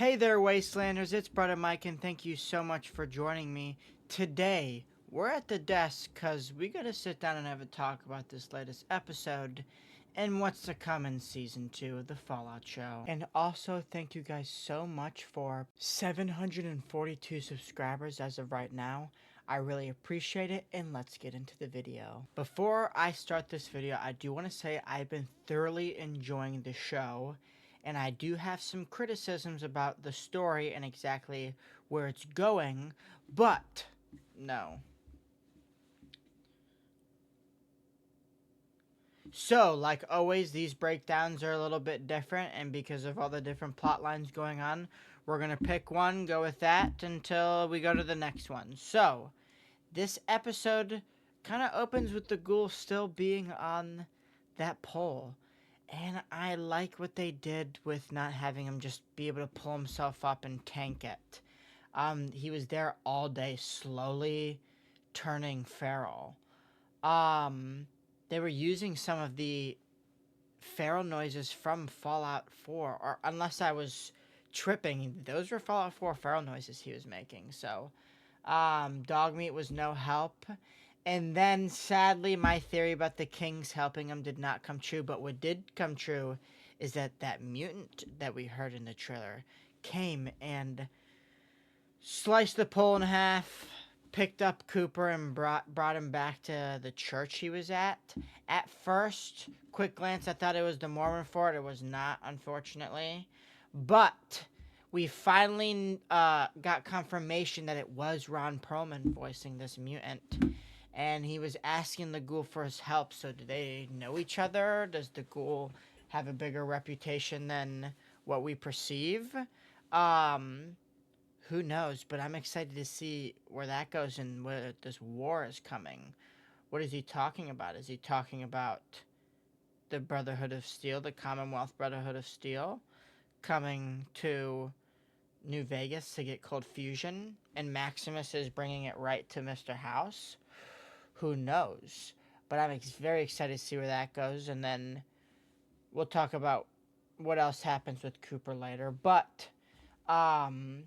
Hey there, Wastelanders, it's Brother Mike, and thank you so much for joining me. Today, we're at the desk because we gotta sit down and have a talk about this latest episode and what's to come in Season 2 of the Fallout show. And also, thank you guys so much for 742 subscribers as of right now. I really appreciate it, and let's get into the video. Before I start this video, I do want to say I've been thoroughly enjoying the show, and I do have some criticisms about the story and exactly where it's going, but no. So, like always, these breakdowns are a little bit different, and because of all the different plot lines going on, we're going to pick one, go with that until we go to the next one. So, this episode kind of opens with the ghoul still being on that pole. And I like what they did with not having him just be able to pull himself up and tank it. He was there all day, slowly turning feral. Um, they were using some of the feral noises from Fallout 4, or unless I was tripping, those were Fallout 4 feral noises he was making. So, dog meat was no help. And then, sadly, my theory about the kings helping him did not come true. But what did come true is that that mutant that we heard in the trailer came and sliced the pole in half, picked up Cooper, and brought him back to the church he was at. At first, quick glance, I thought it was the Mormon fort. It was not, unfortunately. But we finally got confirmation that it was Ron Perlman voicing this mutant. And he was asking the ghoul for his help. So do they know each other? Does the ghoul have a bigger reputation than what we perceive? Um, who knows? But I'm excited to see where that goes and where this war is coming. What is he talking about? Is he talking about the Brotherhood of Steel, the Commonwealth Brotherhood of Steel, coming to New Vegas to get cold fusion, and Maximus is bringing it right to Mr. House? Who knows? But I'm very excited to see where that goes, and then we'll talk about what else happens with Cooper later. But um,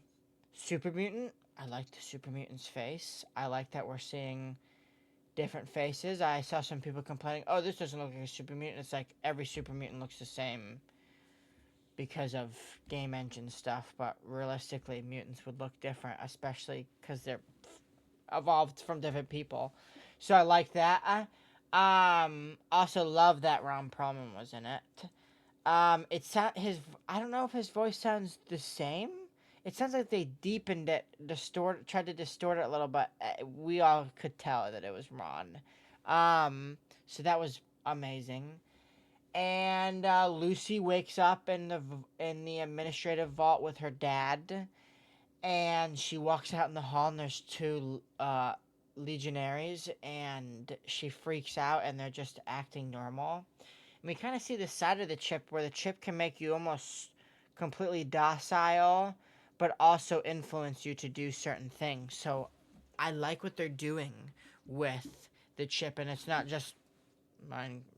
Super Mutant, I like the Super Mutant's face. I like that we're seeing different faces. I saw some people complaining, "Oh, this doesn't look like a Super Mutant." It's like every Super Mutant looks the same because of game engine stuff, but realistically, mutants would look different, especially because they're evolved from different people. So I like that. Also love that Ron Perlman was in it. I don't know if his voice sounds the same. It sounds like they deepened it, tried to distort it a little, but we all could tell that it was Ron. So that was amazing. And Lucy wakes up in the administrative vault with her dad, and she walks out in the hall, and there's two legionaries, and she freaks out, and they're just acting normal. And we kind of see the side of the chip where the chip can make you almost completely docile, but also influence you to do certain things. So I like what they're doing with the chip, and it's not just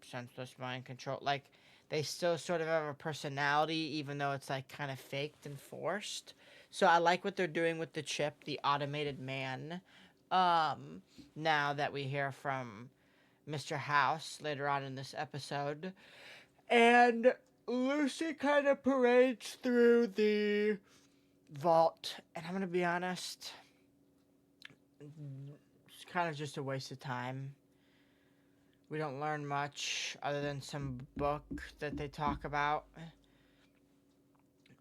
senseless mind control. Like, they still sort of have a personality, even though it's like kind of faked and forced. So I like what they're doing with the chip, the automated man. Um, Now that we hear from Mr. House later on in this episode, and Lucy kind of parades through the vault, and I'm gonna be honest, it's kind of just a waste of time. We don't learn much other than some book that they talk about.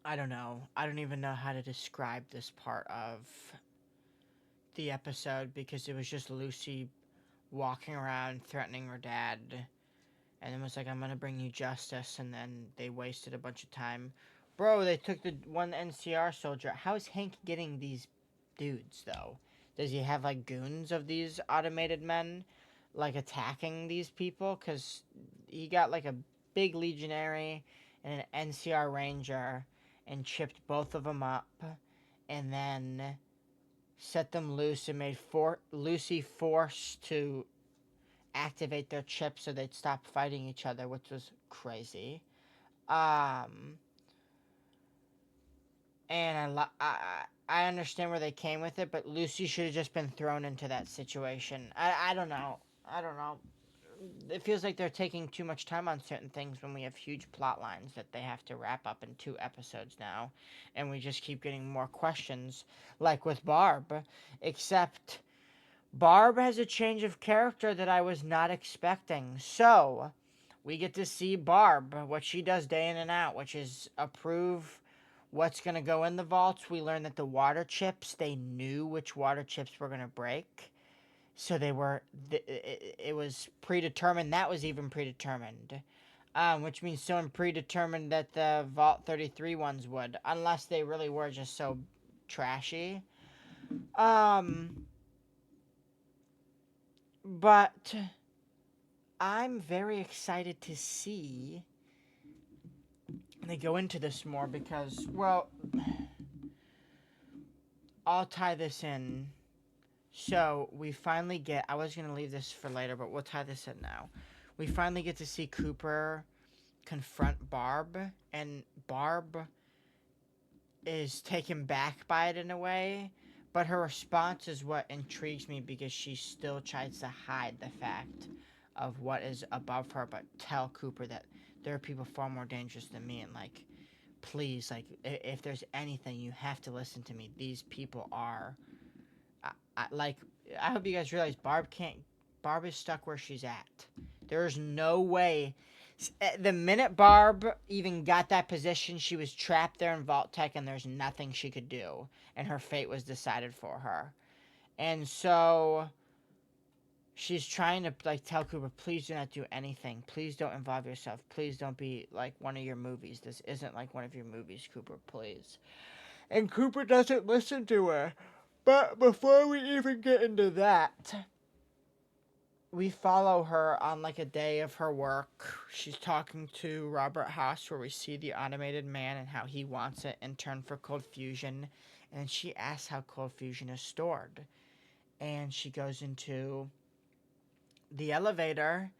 I don't know. I don't even know how to describe this part of the episode because it was just Lucy walking around threatening her dad, and then was like, "I'm gonna bring you justice," and then they wasted a bunch of time. Bro, they took the one NCR soldier. How is Hank getting these dudes, though? Does he have, like, goons of these automated men, like, attacking these people? Because he got, like, a big legionary and an NCR ranger and chipped both of them up, and then set them loose and made Lucy forced to activate their chips so they'd stop fighting each other, which was crazy. Um, And I understand where they came with it, but Lucy should have just been thrown into that situation. I don't know. I don't know. It feels like they're taking too much time on certain things when we have huge plot lines that they have to wrap up in 2 episodes now, and we just keep getting more questions, like with Barb. Except Barb has a change of character that I was not expecting. So we get to see Barb, what she does day in and out, which is approve what's going to go in the vaults. We learned that the water chips, they knew which water chips were going to break. So they were, it was predetermined. That was even predetermined. Which means someone predetermined that the Vault 33 ones would, unless they really were just so trashy. But I'm very excited to see they go into this more because, well, I'll tie this in. So we finally get, I was going to leave this for later, but we'll tie this in now. We finally get to see Cooper confront Barb, and Barb is taken back by it in a way, but her response is what intrigues me because she still tries to hide the fact of what is above her, but tell Cooper that there are people far more dangerous than me, and like, please, like, if there's anything, you have to listen to me. These people are, like, I hope you guys realize Barb is stuck where she's at. There's no way. The minute Barb even got that position, she was trapped there in Vault Tech, and there's nothing she could do, and her fate was decided for her. And so she's trying to like tell Cooper, please do not do anything. Please don't involve yourself. Please don't be like one of your movies. This isn't like one of your movies, Cooper, please. And Cooper doesn't listen to her. But before we even get into that, we follow her on like a day of her work. She's talking to Robert Haas, where we see the automated man and how he wants it in turn for cold fusion. And she asks how cold fusion is stored. And she goes into the elevator,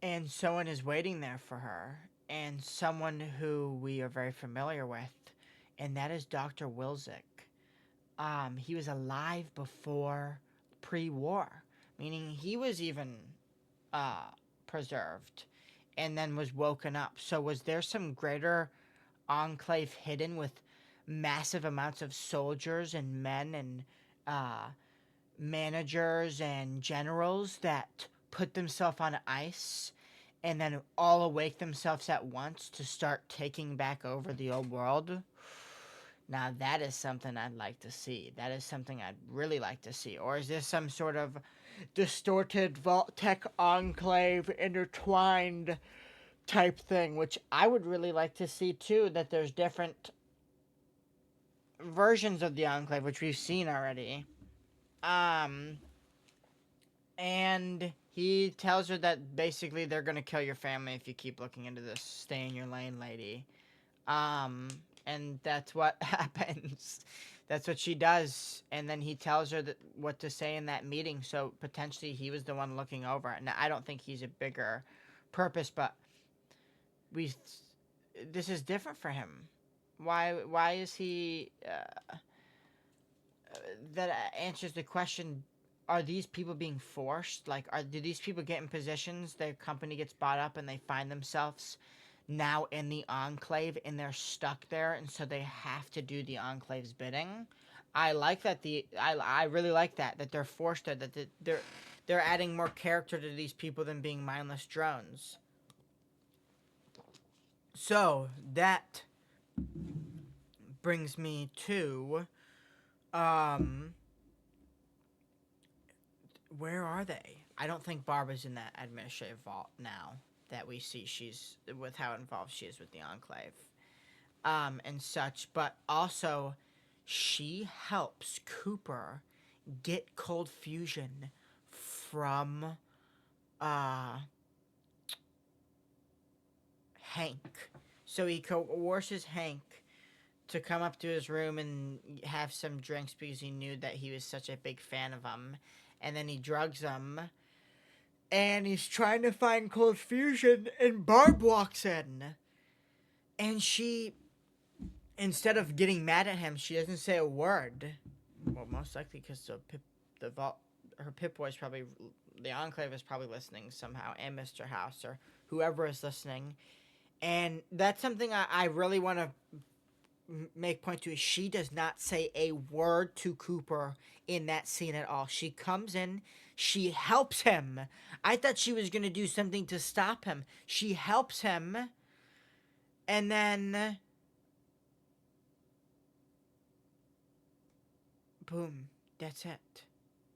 and someone is waiting there for her. And someone who we are very familiar with. And that is Dr. Wilczek. He was alive before pre-war, meaning he was even preserved and then was woken up. So was there some greater enclave hidden with massive amounts of soldiers and men and managers and generals that put themselves on ice and then all awake themselves at once to start taking back over the old world? Now that is something I'd like to see. That is something I'd really like to see. Or is this some sort of distorted Vault Tech Enclave intertwined type thing, which I would really like to see too, that there's different versions of the Enclave, which we've seen already. And he tells her that basically they're gonna kill your family if you keep looking into this. Stay in your lane, lady. And that's what happens. That's what she does. And then he tells her that what to say in that meeting. So potentially he was the one looking over it. Now I don't think he's a bigger purpose, but this is different for him. Why is he? That answers the question: are these people being forced? Like, do these people get in positions? Their company gets bought up, and they find themselves now in the Enclave, and they're stuck there, and so they have to do the Enclave's bidding. I like that. I really like that they're forced to, that they're adding more character to these people than being mindless drones. So that brings me to where are they? I don't think Barbara's in that administrative vault now that we see she's with how involved she is with the Enclave, and such. But also, she helps Cooper get cold fusion from Hank. So he coerces Hank to come up to his room and have some drinks because he knew that he was such a big fan of him. And then he drugs him. And he's trying to find cold fusion, and Barb walks in. And she instead of getting mad at him, she doesn't say a word. Well, most likely because the vault, her Pip Boy's probably, the Enclave is probably listening somehow, and Mr. House or whoever is listening. And that's something I really want to make point to is she does not say a word to Cooper in that scene at all. She comes in, she helps him. I thought she was going to do something to stop him. She helps him, and then boom, that's it.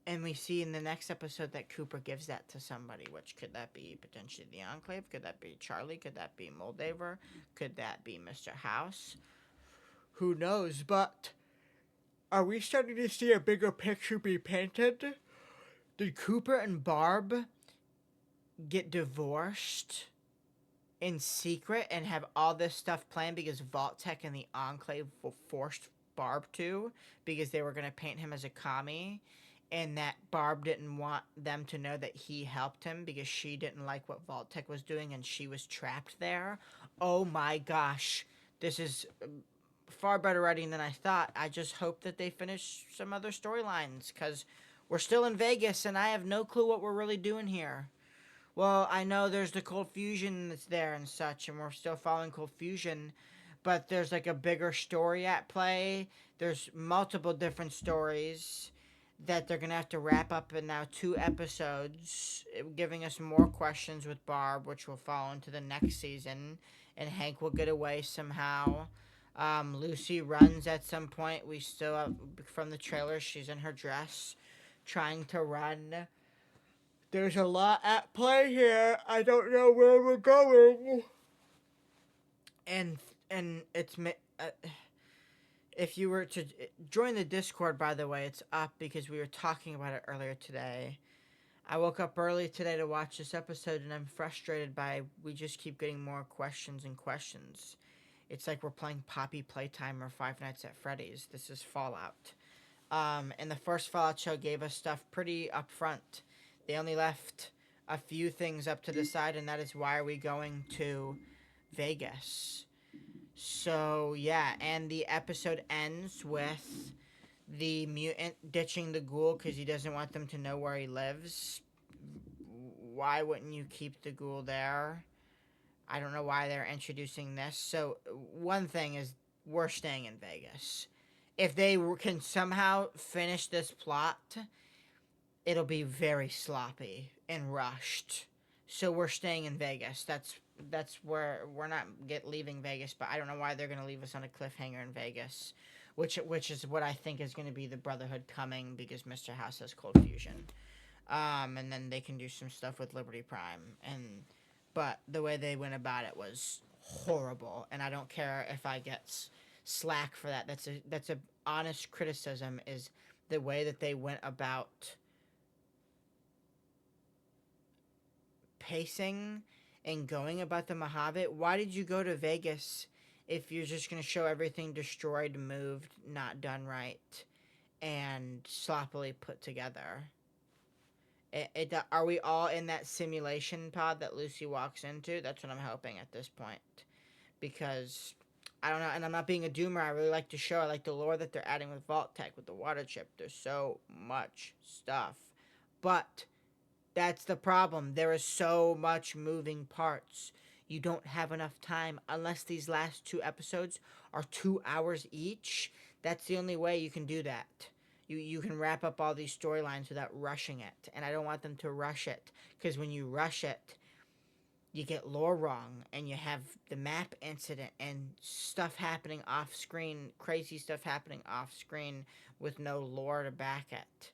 And we see in the next episode that Cooper gives that to somebody, which could that be potentially the Enclave? Could that be Charlie? Could that be Moldaver? Could that be Mr. House? Who knows? But are we starting to see a bigger picture be painted? Did Cooper and Barb get divorced in secret and have all this stuff planned because Vault-Tec and the Enclave forced Barb to, because they were going to paint him as a commie, and that Barb didn't want them to know that he helped him because she didn't like what Vault-Tec was doing and she was trapped there? Oh my gosh. This is far better writing than I thought. I just hope that they finish some other storylines because we're still in Vegas and I have no clue what we're really doing here. Well, I know there's the Cold Fusion that's there and such, and we're still following Cold Fusion, but there's like a bigger story at play. There's multiple different stories that they're gonna have to wrap up in now 2 episodes, giving us more questions with Barb, which will fall into the next season, and Hank will get away somehow. Lucy runs at some point. We still have, from the trailer, she's in her dress, trying to run. There's a lot at play here. I don't know where we're going. And it's if you were to join the Discord, by the way, it's up because we were talking about it earlier today. I woke up early today to watch this episode, and I'm frustrated by we just keep getting more questions and questions. It's like we're playing Poppy Playtime or Five Nights at Freddy's. This is Fallout. And the first Fallout show gave us stuff pretty upfront. They only left a few things up to the side, and that is why are we going to Vegas. So, yeah, and the episode ends with the mutant ditching the ghoul because he doesn't want them to know where he lives. Why wouldn't you keep the ghoul there? I don't know why they're introducing this. So, one thing is, we're staying in Vegas. If they can somehow finish this plot, it'll be very sloppy and rushed. So we're staying in Vegas. That's where we're not leaving Vegas, but I don't know why they're going to leave us on a cliffhanger in Vegas, which is what I think is going to be the Brotherhood coming because Mr. House has Cold Fusion. And then they can do some stuff with Liberty Prime, but the way they went about it was horrible, and I don't care if I get slack for that. That's a honest criticism, is the way that they went about pacing and going about the Mojave. Why did you go to Vegas if you're just going to show everything destroyed, moved, not done right, and sloppily put together? Are we all in that simulation pod that Lucy walks into? That's what I'm hoping at this point. Because, I don't know, and I'm not being a doomer. I really like the show. I like the lore that they're adding with Vault-Tec, with the water chip. There's so much stuff. But that's the problem. There is so much moving parts. You don't have enough time unless these last 2 episodes are 2 hours each. That's the only way you can do that. You can wrap up all these storylines without rushing it. And I don't want them to rush it. Because when you rush it, you get lore wrong. And you have the map incident and stuff happening off screen. Crazy stuff happening off screen with no lore to back it.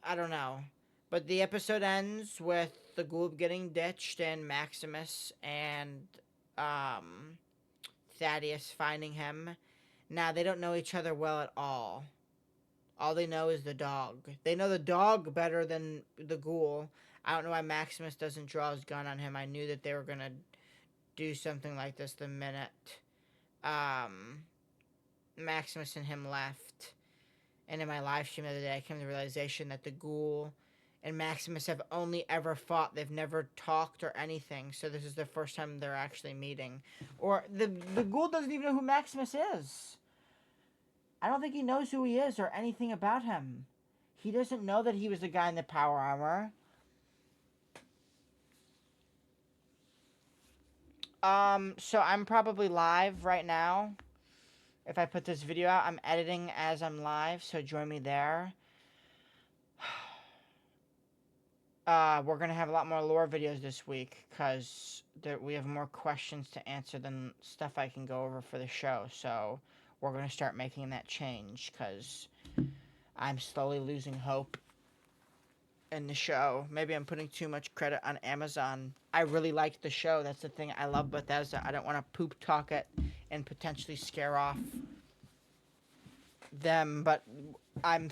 I don't know. But the episode ends with the ghoul getting ditched and Maximus and Thaddeus finding him. Now, they don't know each other well at all. All they know is the dog. They know the dog better than the ghoul. I don't know why Maximus doesn't draw his gun on him. I knew that they were going to do something like this the minute Maximus and him left. And in my live stream the other day, I came to the realization that the ghoul and Maximus have only ever fought. They've never talked or anything. So this is the first time they're actually meeting. Or the ghoul doesn't even know who Maximus is. I don't think he knows who he is or anything about him. He doesn't know that he was the guy in the power armor. So I'm probably live right now. If I put this video out, I'm editing as I'm live, so join me there. We're gonna have a lot more lore videos this week, because we have more questions to answer than stuff I can go over for the show, so we're gonna start making that change, because I'm slowly losing hope in the show. Maybe I'm putting too much credit on Amazon. I really liked the show. That's the thing I love Bethesda. I don't want to poop talk it and potentially scare off them, but I'm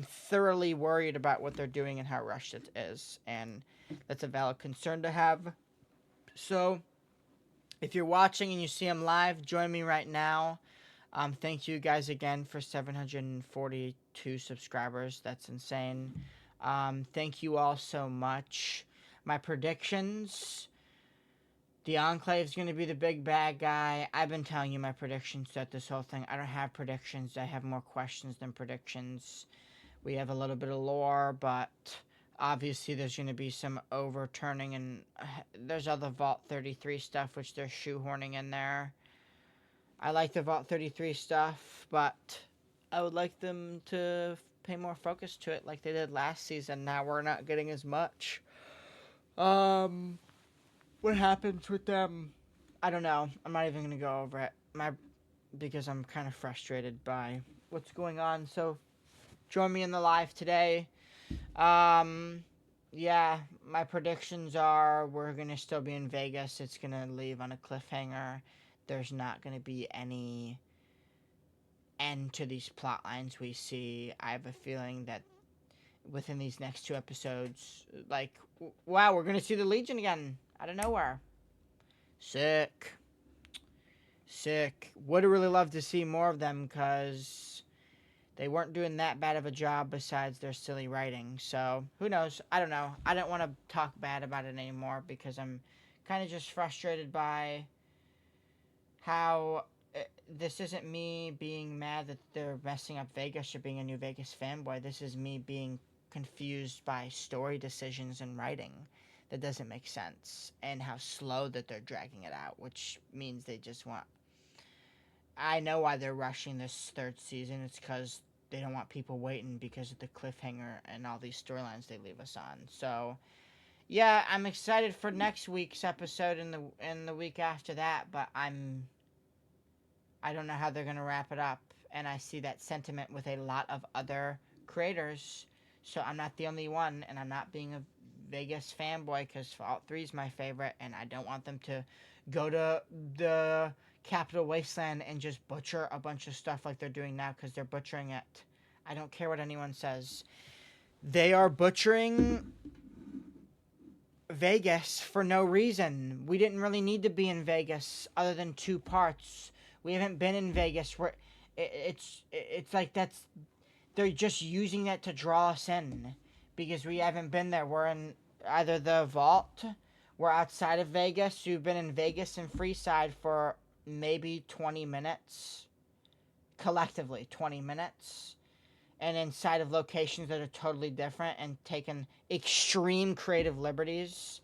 thoroughly worried about what they're doing and how rushed it is, and that's a valid concern to have. So, if you're watching and you see I'm live, join me right now. Thank you guys again for 742 subscribers. That's insane. Thank you all so much. My predictions: the Enclave is going to be the big bad guy. I've been telling you my predictions throughout this whole thing. I don't have predictions. I have more questions than predictions. We have a little bit of lore, but obviously there's going to be some overturning, and there's other Vault 33 stuff, which they're shoehorning in there. I like the Vault 33 stuff, but I would like them to pay more focus to it like they did last season. Now we're not getting as much. What happens with them? I don't know. I'm not even gonna go over it. Because I'm kind of frustrated by what's going on. So join me in the live today. Yeah, my predictions are we're gonna still be in Vegas. It's gonna leave on a cliffhanger. There's not gonna be any end to these plot lines we see. I have a feeling that within these next 2 episodes, like, wow, we're gonna see the Legion again out of nowhere. Sick. Would have really loved to see more of them, because they weren't doing that bad of a job besides their silly writing. So, who knows? I don't know. I don't want to talk bad about it anymore, because I'm kind of just frustrated by how this isn't me being mad that they're messing up Vegas or being a new Vegas fanboy. This is me being confused by story decisions and writing that doesn't make sense, and how slow that they're dragging it out, which means they just want... I know why they're rushing this 3rd season. It's because they don't want people waiting because of the cliffhanger and all these storylines they leave us on. So, yeah, I'm excited for next week's episode and the week after that, but I don't know how they're going to wrap it up, and I see that sentiment with a lot of other creators, so I'm not the only one, and I'm not being a Vegas fanboy, because Fallout 3 is my favorite, and I don't want them to go to the Capital Wasteland and just butcher a bunch of stuff like they're doing now, because they're butchering it. I don't care what anyone says. They are butchering Vegas for no reason. We didn't really need to be in Vegas other than 2 parts. We haven't been in Vegas. It's like they're just using that to draw us in, because we haven't been there. We're in either the vault, we're outside of Vegas. We've been in Vegas and Freeside for maybe 20 minutes, collectively 20 minutes, and inside of locations that are totally different and taken extreme creative liberties,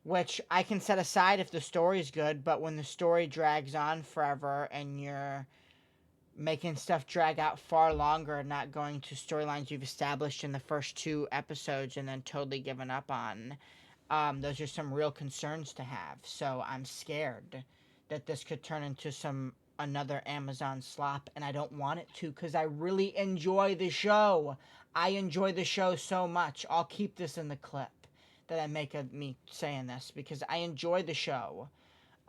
which I can set aside if the story's good, but when the story drags on forever and you're making stuff drag out far longer, not going to storylines you've established in the first 2 episodes and then totally given up on, those are some real concerns to have. So I'm scared that this could turn into another Amazon slop, and I don't want it to, because I really enjoy the show. I enjoy the show so much. I'll keep this in the clip that I make of me saying this, because I enjoy the show.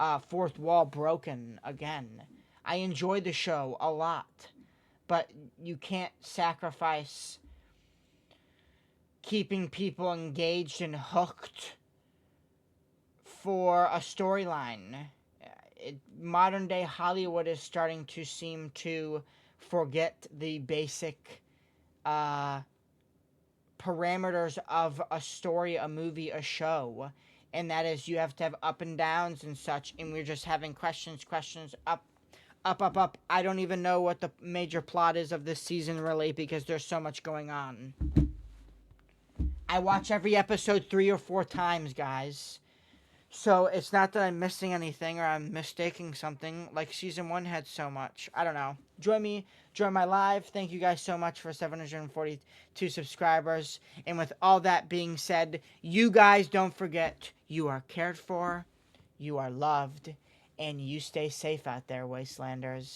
4th wall broken again. I enjoy the show a lot, but you can't sacrifice keeping people engaged and hooked for a storyline. Modern day Hollywood is starting to seem to forget the basic uh, parameters of a story, a movie, a show. And that is, you have to have up and downs and such. And we're just having questions, up, up. I don't even know what the major plot is of this season, really, because there's so much going on. I watch every episode 3 or 4 times, guys. So it's not that I'm missing anything or I'm mistaking something. Like season 1 had so much. I don't know. Join me. Join my live. Thank you guys so much for 742 subscribers. And with all that being said, you guys don't forget, you are cared for, you are loved, and you stay safe out there, Wastelanders.